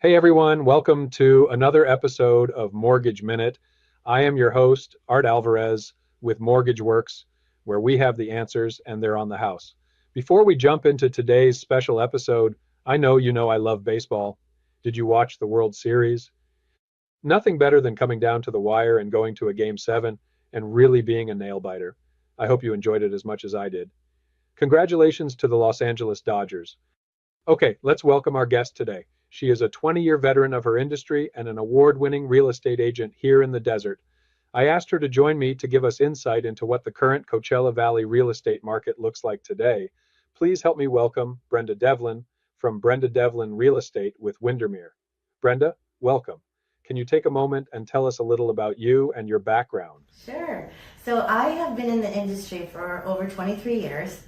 Hey everyone, welcome to another episode of Mortgage Minute. I am your host, Art Alvarez with Mortgage Works, where we have the answers and they're on the house. Before we jump into today's special episode, I know you know I love baseball. Did you watch the World Series? Nothing better than coming down to the wire and going to a game seven and really being a nail biter. I hope you enjoyed it as much as I did. Congratulations to the Los Angeles Dodgers. Okay, let's welcome our guest today. She is a 20-year veteran of her industry and an award-winning real estate agent here in the desert. I asked her to join me to give us insight into what the current Coachella Valley real estate market looks like today. Please help me welcome Brenda Devlin from Brenda Devlin Real Estate with Windermere. Brenda, welcome. Can you take a moment and tell us a little about you and your background? Sure. So I have been in the industry for over 23 years,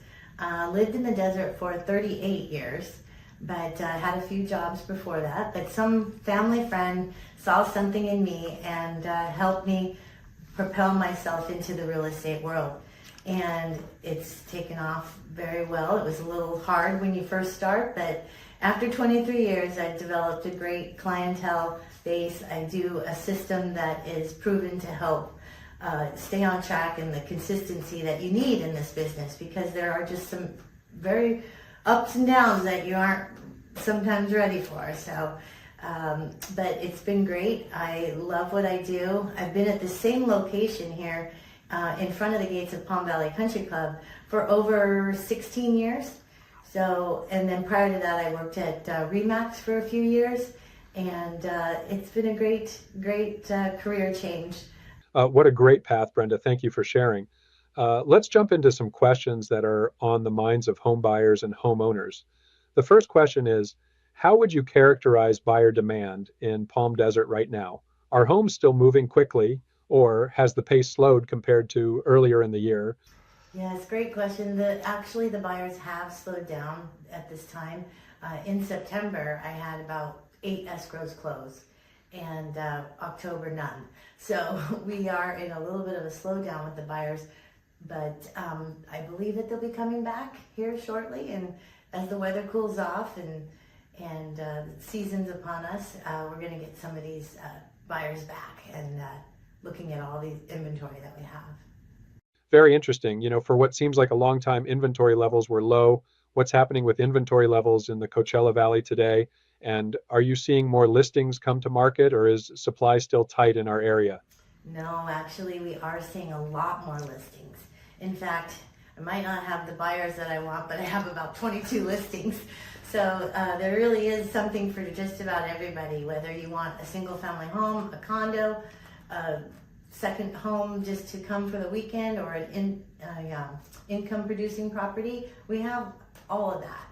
lived in the desert for 38 years, but had a few jobs before that. But some family friend saw something in me and helped me propel myself into the real estate world. And it's taken off very well. It was a little hard when you first start, but after 23 years, I've developed a great clientele base. I do a system that is proven to help stay on track and the consistency that you need in this business, because there are just some very ups and downs that you aren't sometimes ready for. So, but it's been great. I love what I do. I've been at the same location here in front of the gates of Palm Valley Country Club for over 16 years. So, and then prior to that, I worked at Remax for a few years, and it's been a great career change. What a great path, Brenda. Thank you for sharing. Let's jump into some questions that are on the minds of home buyers and homeowners. The first question is, how would you characterize buyer demand in Palm Desert right now? Are homes still moving quickly, or has the pace slowed compared to earlier in the year? Yes, great question. Actually, the buyers have slowed down at this time. In September, I had about 8 escrows close, and October none. So we are in a little bit of a slowdown with the buyers, but I believe that they'll be coming back here shortly. And as the weather cools off and season's upon us, we're going to get some of these buyers back and looking at all the inventory that we have. Very interesting. You know, for what seems like a long time, inventory levels were low. What's happening with inventory levels in the Coachella Valley today? And are you seeing more listings come to market, or is supply still tight in our area? No, actually, we are seeing a lot more listings. In fact, I might not have the buyers that I want, but I have about 22 listings. So there really is something for just about everybody, whether you want a single family home, a condo, a second home just to come for the weekend, or an income producing property. We have all of that.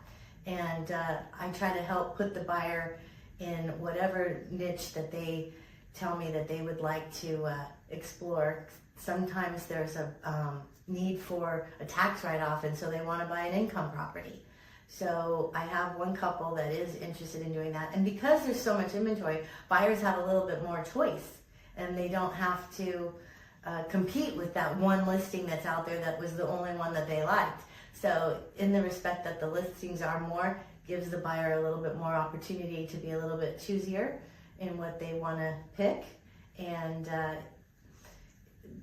And I try to help put the buyer in whatever niche that they tell me that they would like to explore. Sometimes there's a need for a tax write-off, and so they want to buy an income property. So I have one couple that is interested in doing that. And because there's so much inventory, buyers have a little bit more choice, and they don't have to compete with that one listing that's out there that was the only one that they liked. So in the respect that the listings are more, gives the buyer a little bit more opportunity to be a little bit choosier in what they want to pick. And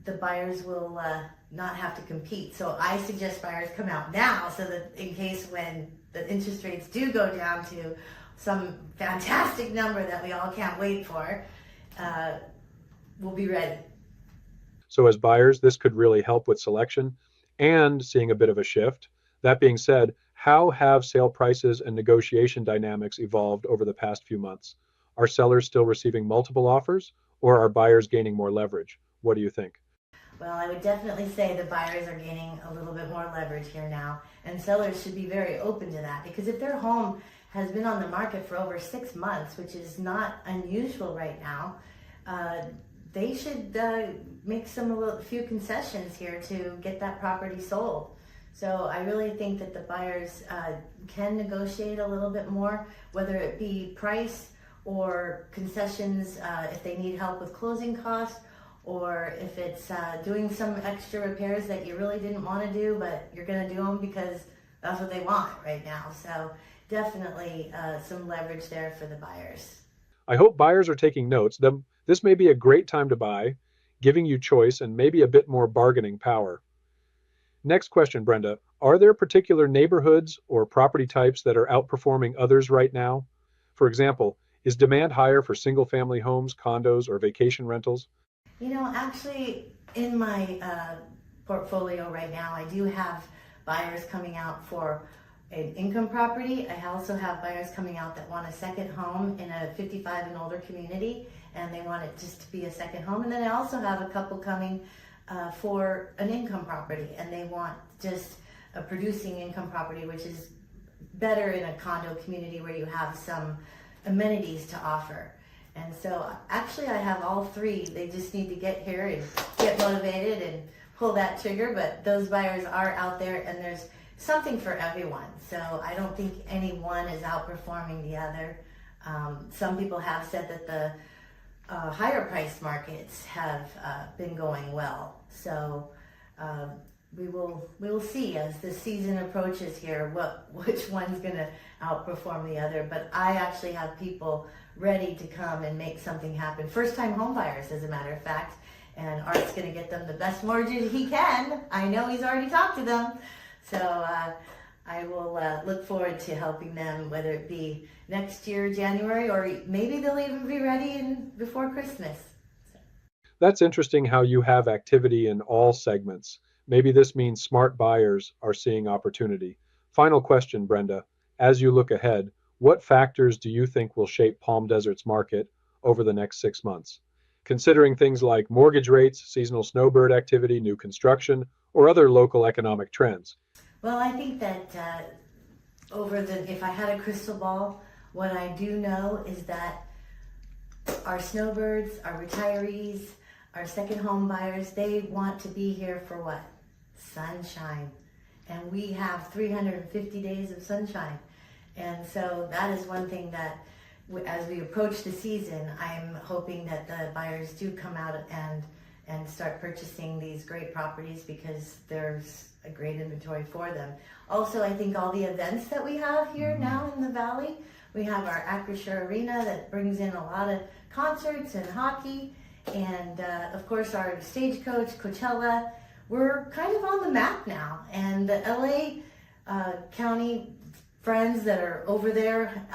the buyers will not have to compete. So I suggest buyers come out now, so that in case when the interest rates do go down to some fantastic number that we all can't wait for, we'll be ready. So as buyers, this could really help with selection and seeing a bit of a shift. That being said, how have sale prices and negotiation dynamics evolved over the past few months? Are sellers still receiving multiple offers, or are buyers gaining more leverage? What do you think? Well, I would definitely say the buyers are gaining a little bit more leverage here now, and sellers should be very open to that, because if their home has been on the market for over 6 months, which is not unusual right now, they should make a few concessions here to get that property sold. So I really think that the buyers can negotiate a little bit more, whether it be price or concessions if they need help with closing costs, or if it's doing some extra repairs that you really didn't want to do, but you're going to do them because that's what they want right now. So definitely some leverage there for the buyers. I hope buyers are taking notes. This may be a great time to buy, giving you choice and maybe a bit more bargaining power. Next question, Brenda. Are there particular neighborhoods or property types that are outperforming others right now? For example, is demand higher for single family homes, condos, or vacation rentals? Actually, in my portfolio right now, I do have buyers coming out for an income property. I also have buyers coming out that want a second home in a 55 and older community, and they want it just to be a second home. And then I also have a couple coming for an income property, and they want just a producing income property, which is better in a condo community where you have some amenities to offer. And so actually I have all three. They just need to get here and get motivated and pull that trigger, but those buyers are out there and there's something for everyone. So I don't think any one is outperforming the other. Some people have said that the higher priced markets have been going well. So we will see as the season approaches here which one's going to outperform the other. But I actually have people ready to come and make something happen. First time home buyers, as a matter of fact. And Art's going to get them the best mortgage he can. I know he's already talked to them. So I will look forward to helping them, whether it be next year, January, or maybe they'll even be ready before Christmas. That's interesting how you have activity in all segments. Maybe this means smart buyers are seeing opportunity. Final question, Brenda. As you look ahead, what factors do you think will shape Palm Desert's market over the next 6 months? Considering things like mortgage rates, seasonal snowbird activity, new construction, or other local economic trends. Well, I think that if I had a crystal ball, what I do know is that our snowbirds, our retirees, our second home buyers, they want to be here for what? Sunshine. And we have 350 days of sunshine. And so that is one thing that as we approach the season, I'm hoping that the buyers do come out and start purchasing these great properties because there's a great inventory for them. Also, I think all the events that we have here now in the Valley, we have our Acrisure Arena that brings in a lot of concerts and hockey, and of course our Stagecoach, Coachella. We're kind of on the map now, and the LA County friends that are over there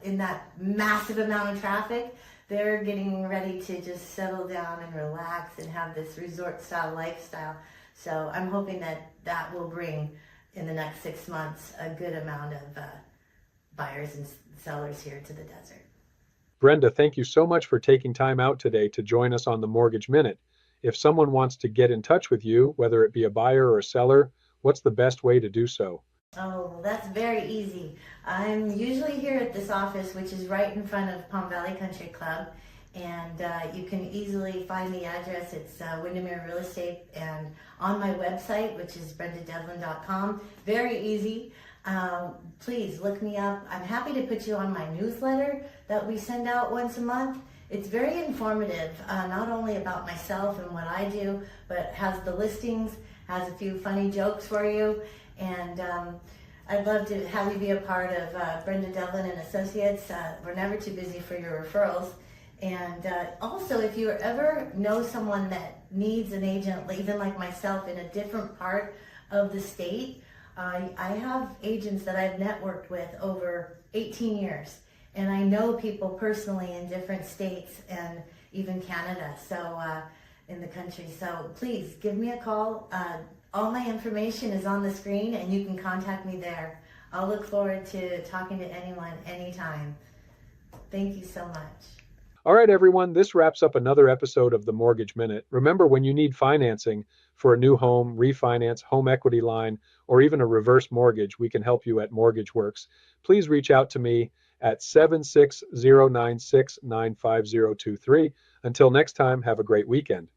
in that massive amount of traffic, they're getting ready to just settle down and relax and have this resort style lifestyle. So I'm hoping that will bring in the next 6 months a good amount of buyers and sellers here to the desert. Brenda, thank you so much for taking time out today to join us on the Mortgage Minute. If someone wants to get in touch with you, whether it be a buyer or a seller, what's the best way to do so? Oh, well, that's very easy. I'm usually here at this office, which is right in front of Palm Valley Country Club, and you can easily find the address. It's Windermere Real Estate, and on my website, which is brendadevlin.com. Very easy. Please look me up. I'm happy to put you on my newsletter that we send out once a month. It's very informative, not only about myself and what I do, but has the listings, has a few funny jokes for you, and I'd love to have you be a part of Brenda Devlin and Associates. We're never too busy for your referrals. And also, if you ever know someone that needs an agent, even like myself, in a different part of the state, I have agents that I've networked with over 18 years. And I know people personally in different states and even Canada, so in the country. So please give me a call. All my information is on the screen and you can contact me there. I'll look forward to talking to anyone anytime. Thank you so much. All right, everyone, this wraps up another episode of the Mortgage Minute. Remember, when you need financing for a new home, refinance, home equity line, or even a reverse mortgage, we can help you at MortgageWorks. Please reach out to me at 76096950023. Until next time, have a great weekend.